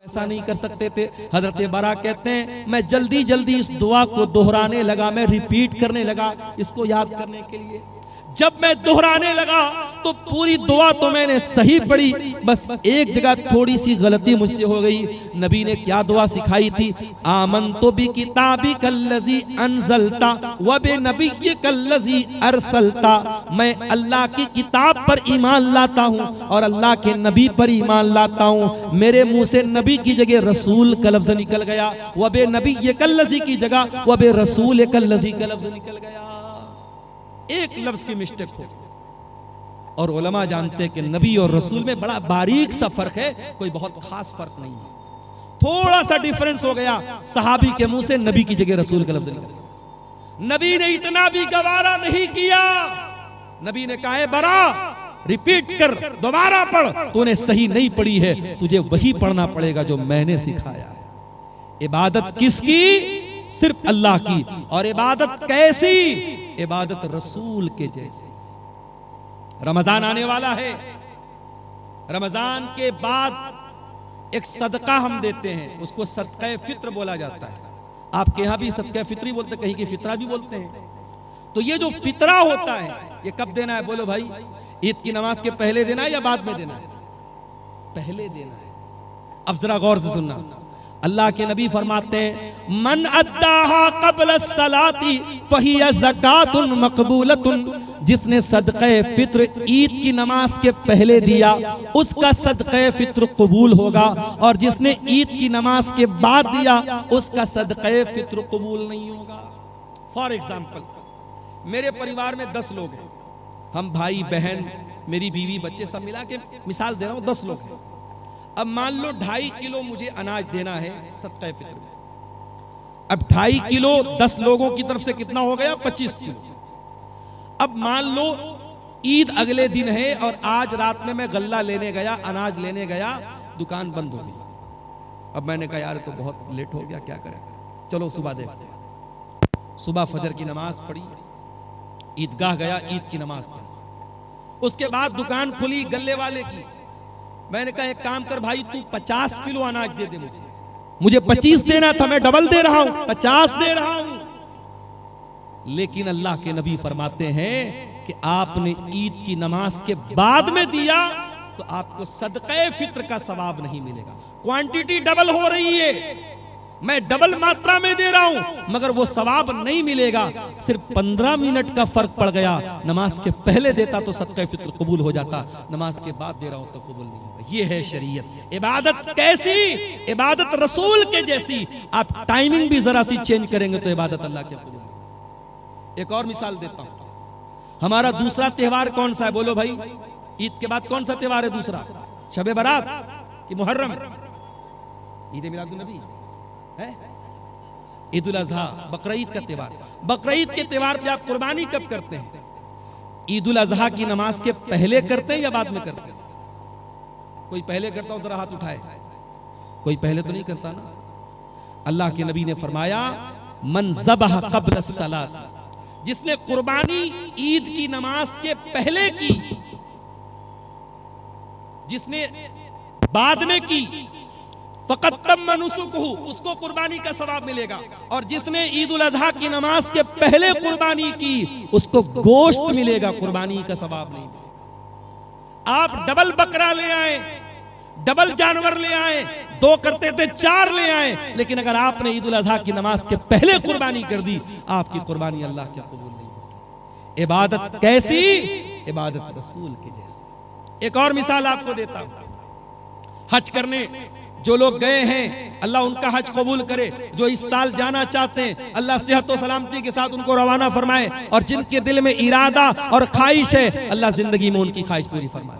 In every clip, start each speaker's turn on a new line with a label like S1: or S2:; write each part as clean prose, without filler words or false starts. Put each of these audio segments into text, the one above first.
S1: ऐसा नहीं कर सकते थे। हजरत बरा कहते हैं मैं जल्दी जल्दी इस दुआ को दोहराने लगा, मैं रिपीट करने लगा इसको याद करने के लिए। जब मैं दोहराने लगा तो पूरी दुआ तो मैंने सही पढ़ी, बस एक जगह थोड़ी सी गलती मुझसे हो गई। नबी ने क्या दुआ सिखाई थी? आमनतु बि किताबिकल्लज़ी अनज़लता व बि नबिय्यिकल्लज़ी अरसलता। मैं अल्लाह की किताब पर ईमान लाता हूँ और अल्लाह के नबी पर ईमान लाता हूँ। मेरे मुंह से नबी की जगह रसूल का लफ्ज़ निकल गया, व बि नबिय्यिकल्लज़ी की जगह व बि रसूलिकल्लज़ी का लफ्ज़ निकल गया। एक लफ्ज की मिस्टेक हो। और उलमा जानते हैं कि नबी और रसूल में बड़ा बारीक सा फर्क है, कोई बहुत खास फर्क नहीं है। थोड़ा सा डिफरेंस हो गया, सहाबी के मुंह से नबी की जगह रसूल का लफ्ज निकल। नबी ने इतना भी गवारा नहीं किया। नबी ने कहा है बरा रिपीट कर, दोबारा पढ़, तूने सही नहीं पढ़ी है, तुझे वही पढ़ना पड़ेगा जो मैंने सिखाया। इबादत किसकी? सिर्फ अल्लाह की। और इबादत कैसी? इबादत रसूल के जैसी। रमजान आने वाला है, रमजान के बाद एक सदका हम देते हैं, उसको सदका फित्र बोला जाता है। आपके यहां भी सदका फित्री बोलते हैं, कहीं की फितरा भी बोलते हैं। तो ये जो फितरा होता है ये कब देना है? बोलो भाई, ईद की नमाज के पहले देना है या बाद में देना है? पहले देना है। अब जरा गौर से सुनना, अल्लाह के नबी फरमाते हैं मन अद्दाहा क़ब्ल सलाती फहिया ज़कातुन मक़बूलतुन। जिसने सदक़े फित्र ईद की नमाज के पहले दिया उसका सदक़े फित्र कबूल होगा, और जिसने ईद की नमाज के बाद दिया उसका सदक़े फित्र कबूल नहीं होगा। फॉर एग्जाम्पल, मेरे परिवार में 10 लोग हैं, हम भाई बहन मेरी बीवी बच्चे सब मिला के मिसाल दे रहा हूँ, 10 लोग हैं। अब मान लो 2.5 किलो मुझे अनाज देना है सदक़े फित्र में। अब 2.5 किलो 10 लोगों की तरफ से कितना हो गया? 25 किलो। अब मान लो ईद अगले दिन है और आज रात में मैं गल्ला लेने गया, अनाज लेने गया, दुकान बंद हो गई। अब मैंने कहा यार तो बहुत लेट हो गया, क्या करें, चलो सुबह देखते हैं। सुबह फजर की नमाज पढ़ी, ईदगाह गया, ईद की नमाज पढ़ी। उसके बाद दुकान खुली गल्ले वाले की। मैंने कहा एक काम कर भाई, तू 50 किलो अनाज दे दे मुझे 25 देना था, मैं डबल दे रहा हूं, 50 दे रहा हूं। लेकिन अल्लाह के नबी फरमाते हैं कि आपने ईद की नमाज के बाद में दिया तो आपको सदक़े फित्र का सवाब नहीं मिलेगा। क्वांटिटी डबल हो रही है, मैं डबल मात्रा में दे रहा हूं, मगर वो सवाब नहीं मिलेगा। सिर्फ 15 मिनट का फर्क पड़ गया। नमाज के पहले देता तो सदक़े फित्र कबूल हो जाता, नमाज के बाद दे रहा हूं तो कबूल नहीं होगा। ये है शरीयत। इबादत कैसी? इबादत रसूल के जैसी। आप टाइमिंग भी जरा सी चेंज करेंगे तो इबादत अल्लाह के कबूल। एक और मिसाल देता हूं, हमारा दूसरा त्योहार कौन सा है? बोलो भाई, ईद के बाद कौन सा त्योहार है दूसरा? शबे बारात कि मुहर्रम? ईद मिलादुन नबी है, ईद उल अज़हा, बकरीद का त्योहार। बकरीद के त्योहार पे आप कुर्बानी कब करते हैं? ईद उल अज़हा की नमाज के पहले करते हैं या बाद में करते हैं? कोई पहले करता हो जरा हाथ उठाए। कोई पहले तो नहीं करता ना। अल्लाह के नबी ने फरमाया मन ज़बह क़ब्ल सलात, जिसने कुर्बानी ईद की नमाज के पहले की, जिसने बाद में की, फ़क़त तम्म नुसुकुहु, उसको कुर्बानी का सवाब मिलेगा। और जिसने ईद उल अज़हा की नमाज के पहले कुर्बानी की उसको गोश्त मिलेगा, कुर्बानी का सवाब नहीं मिलेगा। आप डबल बकरा ले आए, डबल जानवर ले आए, 2 करते थे 4 ले आए, लेकिन अगर आपने ईद उल अज़हा की नमाज के पहले कुर्बानी कर दी, आपकी कुर्बानी अल्लाह के कबूल नहीं होगी। इबादत कैसी? इबादत रसूल के जैसी। एक और मिसाल आपको देता हूं, हज करने जो लोग गए हैं अल्लाह उनका हज कबूल करे। जो इस साल जाना चाहते हैं अल्लाह सेहत और सलामती के साथ उनको रवाना फरमाए, और जिनके दिल में इरादा और ख्वाहिश है अल्लाह जिंदगी में उनकी ख्वाहिश पूरी फरमाए।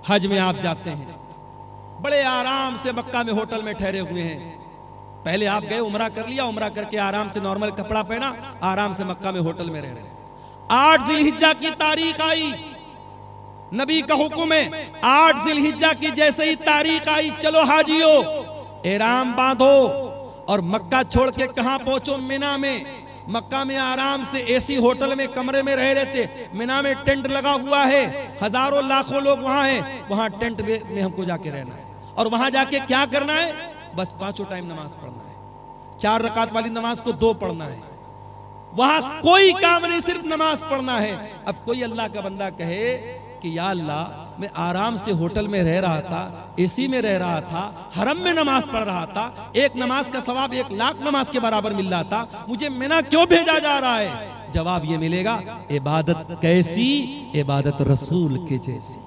S1: हज में आप जाते हैं, बड़े आराम से मक्का में होटल में ठहरे हुए हैं। पहले आप गए, उमरा कर लिया, उमरा करके आराम से नॉर्मल कपड़ा पहना, आराम से मक्का में होटल में रह रहे। 8 ज़िलहिज्जा की तारीख आई, नबी का हुक्म है 8 ज़िलहिज्जा की जैसे ही तारीख आई, चलो हाजियो एहराम बांधो और मक्का छोड़ के कहां पहुंचो? मिना में। मक्का में आराम से एसी होटल में कमरे में रह रहे थे। मिना में टेंट लगा हुआ है, हजारों लाखों लोग वहां हैं, वहां टेंट में हमको जाके रहना है। और वहां जाके क्या करना है? बस 5 टाइम नमाज पढ़ना है, 4 रकात वाली नमाज को 2 पढ़ना है, वहां कोई काम नहीं, सिर्फ नमाज पढ़ना है। अब कोई अल्लाह का बंदा कहे कि या अल्लाह मैं आराम से होटल में रह रहा था, एसी में रह रहा था, हरम में नमाज पढ़ रहा था, एक नमाज का सवाब 1 लाख नमाज के बराबर मिल रहा था, मुझे मिना क्यों भेजा जा रहा है? जवाब ये मिलेगा, इबादत कैसी? इबादत रसूल के जैसी।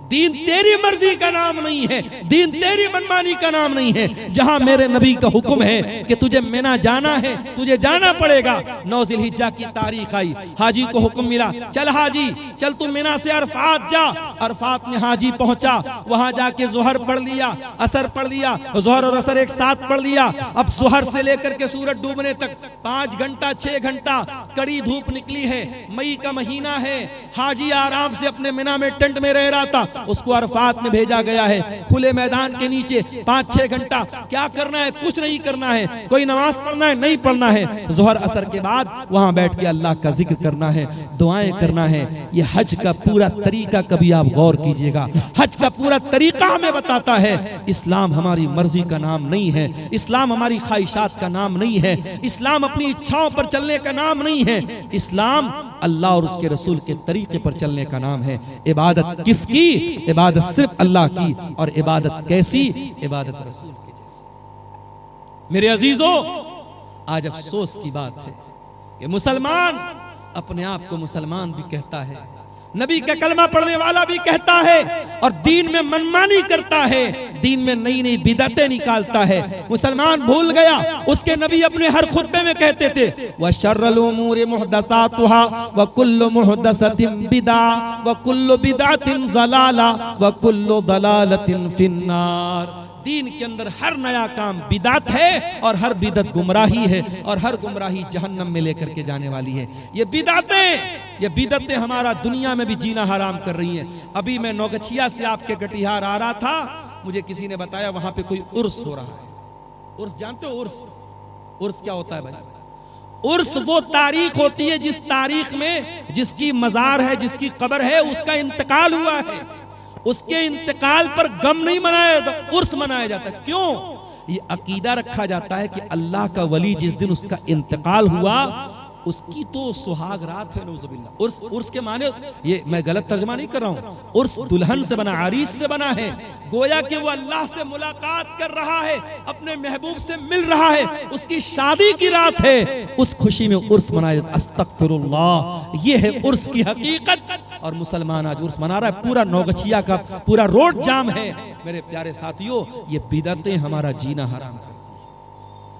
S1: दीन तेरी मर्जी का नाम नहीं है, दीन तेरी मनमानी का नाम नहीं है। जहां मेरे नबी का हुक्म है कि तुझे मिना जाना है, तुझे जाना पड़ेगा। 9 ज़िलहिज्जा की तारीख आई, हाजी को हुक्म मिला, चल हाजी चल तू मिना से अरफात जा। अरफात में हाजी पहुंचा, वहां जाके जोहर पढ़ लिया, असर पढ़ लिया, जोहर और असर एक साथ पढ़ लिया। अब जोहर से लेकर के सूरज डूबने तक 5 घंटा 6 घंटा कड़ी धूप निकली है, मई का महीना है। हाजी आराम से अपने मिना में टेंट में रह रहा था, उसको अरफात में भेजा गया है, खुले मैदान के नीचे 5-6 घंटा। क्या करना है? कुछ नहीं करना है, कोई नमाज पढ़ना है नहीं पढ़ना है। जोहर असर के बाद वहां बैठ के अल्लाह का जिक्र करना है, दुआएं करना है। ये हज का पूरा तरीका कभी आप गौर कीजिएगा, हज का पूरा तरीका हमें बताता है इस्लाम हमारी मर्जी का नाम नहीं है, इस्लाम हमारी ख्वाहिशात का नाम नहीं है, इस्लाम अपनी इच्छाओं पर चलने का नाम नहीं है, इस्लाम अल्लाह और उसके रसूल के तरीके पर चलने का नाम है। इबादत किसकी? इबादत सिर्फ अल्लाह की। और इबादत कैसी? इबादत रसूल की जैसी। मेरे अजीजों, आज अफसोस की बात है कि मुसलमान अपने आप को मुसलमान भी कहता है, नबी का कलमा पढ़ने वाला भी कहता है, और दीन में मनमानी करता है, दीन में नई नई बिदअतें निकालता है। मुसलमान भूल गया, उसके नबी अपने हर खुतबे में कहते थे, व शर्रुल उमूरि मुहदसातुहा व कुल्लु मुहदसतिन बिदा व कुल्लु बिदअतिन ज़लाला व कुल्लु ज़लालतिन फिन्नार। दीन के अंदर हर नया काम बिदात है और हर बिदत गुमराही है, और हर गुमराही जहन्नम में लेकर के जाने वाली है। ये बिदतें हमारा दुनिया में भी जीना हराम कर रही हैं। अभी मैं नौगछिया से आपके कटिहार आ रहा था, मुझे किसी ने बताया वहां पे कोई उर्स हो रहा है। उर्स जानते हो? उर्स क्या होता है भाई? उर्स वो तारीख होती है जिस तारीख में जिसकी मजार है, जिसकी कब्र है, उसका इंतकाल हुआ है, उसके इंतकाल पर गम नहीं मनाया जाता, उर्स मनाया जाता है। क्यों? ये अकीदा रखा जाता है कि अल्लाह का वली जिस दिन उसका इंतकाल हुआ उसकी तो सुहाग रात है। नौज़ुबिल्लाह। उर्स के माने, ये मैं गलत तर्जमा नहीं कर रहा हूं, उर्स दुल्हन से बना, आरीस से बना है। गोया कि वो अल्लाह से मुलाकात कर रहा है, अपने महबूब से मिल रहा है, उसकी शादी की रात है, उस खुशी में उर्स मनाया। अस्तगफिरुल्लाह, ये है उर्स की हकीकत। और मुसलमान आज उर्स मना रहा है, पूरा नौगछिया का पूरा रोड जाम है। मेरे प्यारे साथियों, ये बिदअतें हमारा जीना हराम करती है।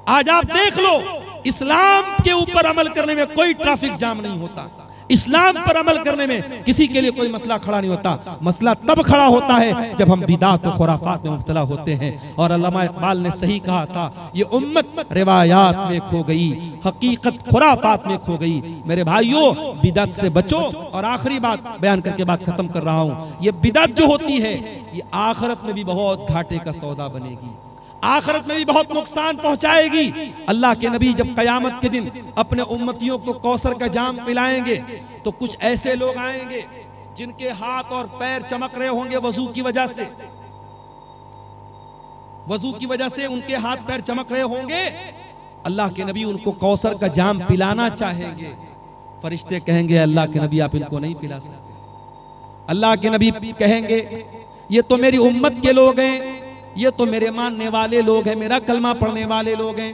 S1: आज आप देख लो, इस्लाम के ऊपर अमल करने में कोई ट्रैफिक जाम नहीं होता, इस्लाम पर अमल करने में किसी के लिए कोई मसला खड़ा नहीं होता। मसला तब खड़ा होता है जब हम बिदात और खुराफात में मुब्तला होते हैं। और अल्लामा इकबाल ने सही कहा था, ये उम्मत रिवायात में खो गई, हकीकत खुराफात में खो गई। मेरे भाइयों, बिदात से बचो। और आखिरी बात बयान करके बात खत्म कर रहा हूं, ये बिदात जो होती है ये आखिरत में भी बहुत घाटे का सौदा बनेगी, आखिरत में भी बहुत नुकसान पहुंचाएगी। अल्लाह के नबी जब कयामत के दिन अपने उम्मतियों को कौसर का जाम पिलाएंगे तो कुछ ऐसे लोग आएंगे जिनके हाथ और पैर चमक रहे होंगे वजू की वजह से, वजू की वजह से उनके हाथ पैर चमक रहे होंगे। अल्लाह के नबी उनको कौसर का जाम पिलाना चाहेंगे। फरिश्ते कहेंगे, अल्लाह के नबी आप इनको नहीं पिला सकते। अल्लाह के नबी कहेंगे, ये तो मेरी उम्मत के लोग हैं, ये तो मेरे मानने वाले लोग हैं, मेरा कलमा पढ़ने वाले लोग हैं।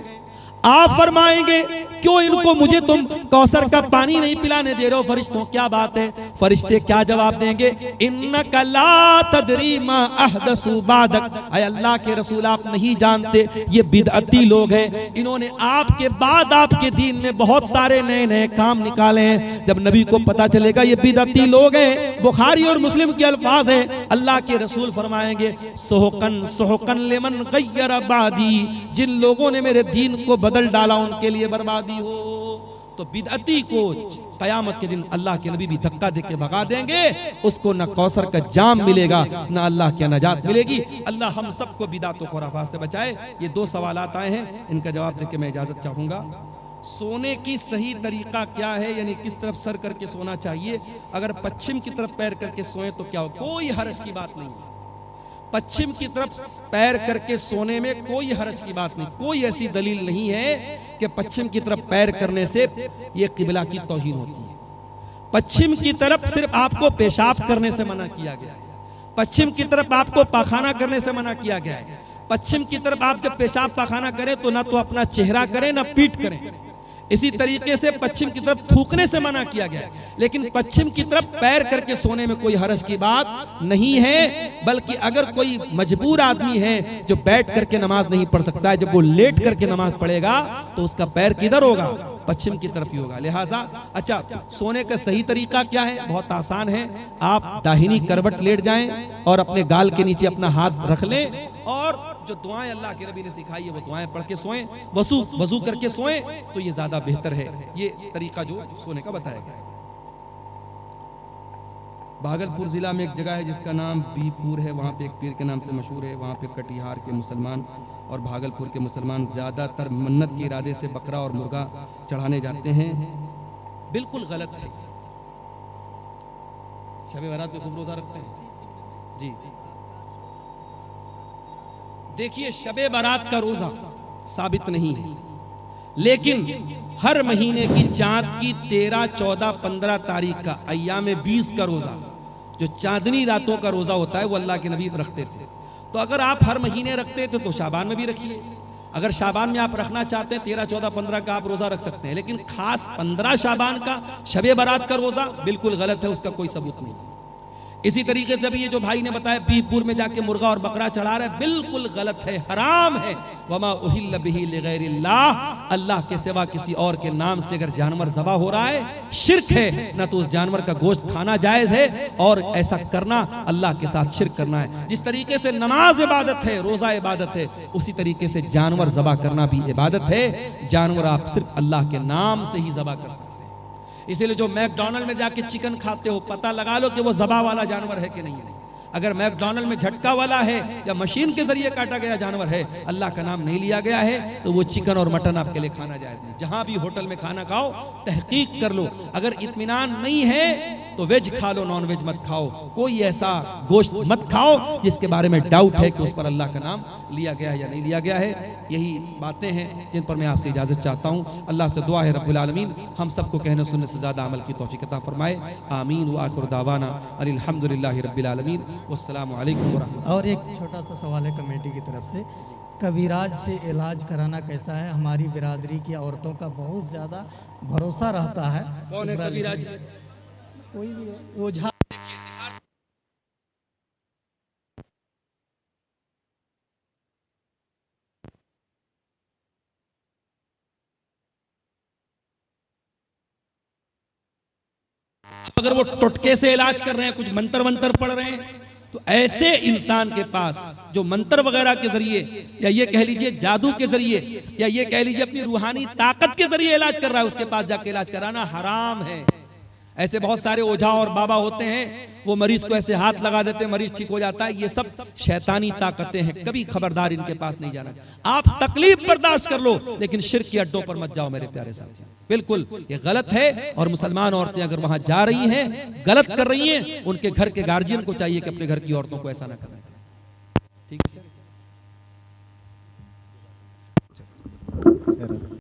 S1: आप फरमाएंगे, क्यों इनको मुझे तुम कौसर का पानी नहीं पिलाने दे रहे हो? फरिश्तों, क्या बात है? फरिश्ते क्या जवाब देंगे? इन्नका ला तदरी मा अहदसु बादक। ऐ अल्लाह के रसूल, आप नहीं जानते ये बिदअती लोग हैं, इन्होंने आपके बाद आपके दीन में बहुत सारे नए नए काम निकाले हैं। जब नबी को पता चलेगा ये बिदअती लोग हैं, बुखारी और मुस्लिम के अल्फाज हैं, अल्लाह के रसूल फरमाएंगे, सुहकन सुहकन लिमन गय्यर बादी, जिन लोगों ने मेरे दीन को बदल डाला उनके लिए बर्बादी हो। तो बिदअती को कयामत के दिन अल्लाह के नबी भी धक्का देके भगा देंगे, उसको न कौसर का जाम मिलेगा न अल्लाह की नजात मिलेगी। अल्लाह हम सबको बिदअत और खुराफात से बचाए। ये 2 सवालात आए हैं, इनका जवाब देके मैं इजाजत चाहूंगा। सोने की सही तरीका क्या है, यानी किस तरफ सर करके सोना चाहिए? अगर पश्चिम की तरफ पैर करके सोए तो क्या हो? कोई हर्ज की बात नहीं, पश्चिम की तरफ पैर करके सोने में कोई हर्ज की बात नहीं, कोई ऐसी दलील नहीं है कि पश्चिम की तरफ पैर करने से ये किबला की तौहीन होती है। पश्चिम की तरफ सिर्फ आपको पेशाब करने से मना किया गया है, पश्चिम की तरफ आपको पाखाना करने से मना किया गया है। पश्चिम की तरफ आप जब पेशाब पाखाना करें तो ना तो अपना चेहरा करें ना पीठ करें। इसी तरीके से पश्चिम की तरफ थूकने से मना किया गया है, लेकिन पश्चिम की तरफ पैर करके सोने में कोई हर्ज की बात नहीं है। बल्कि अगर कोई मजबूर आदमी है जो बैठ करके नमाज नहीं पढ़ सकता है, जब वो लेट करके नमाज पढ़ेगा तो उसका पैर किधर होगा? पश्चिम की तरफ ही होगा। लिहाजा अच्छा, सोने का सही तरीका क्या है? बहुत आसान है। आप दाहिनी करवट लेट जाएं और अपने गाल के नीचे अपना हाथ रख लें और जो दुआएं अल्लाह के नबी ने सिखाई है वो दुआएं पढ़ के सोएं, वजू करके सोएं, तो ये ज्यादा बेहतर है। ये तरीका जो सोने का बताया गया है। भागलपुर जिला में एक जगह है जिसका नाम बीपुर है, वहाँ पे एक पीर के नाम से मशहूर है। वहाँ पे कटिहार के मुसलमान और भागलपुर के मुसलमान ज़्यादातर मन्नत के इरादे से बकरा और मुर्गा चढ़ाने जाते हैं। बिल्कुल गलत है। शब बारात में खूब रोजा रखते हैं जी। देखिए, शबे बारात का रोजा साबित नहीं है, लेकिन हर महीने की चांद की 13, 14, 15 तारीख का अय्याम 20 का रोजा, जो चांदनी रातों का रोजा होता है, वो अल्लाह के नबी रखते थे। तो अगर आप हर महीने रखते थे तो शाबान में भी रखिए। अगर शाबान में आप रखना चाहते हैं 13, 14, 15 का आप रोजा रख सकते हैं, लेकिन खास 15 शाबान का शबे बारात का रोजा बिल्कुल गलत है, उसका कोई सबूत नहीं। इसी तरीके से भी ये जो भाई ने बताया बीपुर में जाके मुर्गा और बकरा चढ़ा रहा है, बिल्कुल गलत है, हराम है। वमा उहिल्ल बिही लिगैरिल्लाह, अल्लाह के सिवा किसी और के नाम से अगर जानवर ज़बा हो रहा है, शिर्क है। ना तो उस जानवर का गोश्त खाना जायज़ है और ऐसा करना अल्लाह के साथ शिर्क करना है। जिस तरीके से नमाज इबादत है, रोज़ा इबादत है, उसी तरीके से जानवर ज़बा करना भी इबादत है। जानवर आप सिर्फ अल्लाह के नाम से ही ज़बा कर सकते हैं। इसीलिए जो मैकडॉनल्ड में जाके चिकन खाते हो, पता लगा लो कि वो ज़बा वाला जानवर है कि नहीं है। अगर मैकडॉनल्ड में झटका वाला है या मशीन के जरिए काटा गया जानवर है, अल्लाह का नाम नहीं लिया गया है, तो वो चिकन और मटन आपके लिए खाना जायज़ नहीं। जहां भी होटल में खाना खाओ, तहकीक कर लो। अगर इत्मीनान नहीं है तो वेज खा लो, नॉन वेज मत खाओ। कोई ऐसा गोश्त मत खाओ जिसके बारे में डाउट है कि उस पर अल्लाह का नाम लिया गया है या नहीं लिया गया है। यही बातें हैं जिन पर मैं आपसे इजाज़त चाहता हूँ। अल्लाह से दुआ है रब्बुल आलमीन हम सबको कहने सुनने से ज़्यादा अमल की तौफीक अता फरमाए। आमीन व आखिर दावाना अल्हम्दुलिल्लाहि रब्बिल आलमीन वस्सलामु अलैकुम व रहमतुल्लाह।
S2: और एक छोटा सा सवाल है कमेटी की तरफ से, कबीराज से इलाज कराना कैसा है? हमारी बिरादरी की औरतों का बहुत ज़्यादा भरोसा रहता है।
S1: कौन है कबीराज?
S2: कोई भी हो, ओझा।
S1: अगर वो टुटके से इलाज कर रहे हैं, कुछ मंत्र वंत्र पढ़ रहे हैं, तो ऐसे इंसान के पास जो मंत्र वगैरह के जरिए या ये कह लीजिए जादू के जरिए या ये कह लीजिए अपनी रूहानी ताकत के जरिए इलाज कर रहा है, उसके पास जाके इलाज कराना हराम है। ऐसे बहुत सारे ओझा और बाबा होते हैं, वो मरीज को ऐसे हाथ लगा देते हैं, मरीज ठीक हो जाता है। ये सब शैतानी ताकतें हैं, कभी खबरदार इनके पास नहीं जाना। आप तकलीफ बर्दाश्त कर लो, लेकिन शिर्क के अड्डों पर मत जाओ मेरे प्यारे साथी, बिल्कुल ये गलत है। और मुसलमान औरतें अगर वहां जा रही हैं, गलत कर रही हैं, उनके घर के गार्जियन को चाहिए कि अपने घर की औरतों को ऐसा ना करना। ठीक है।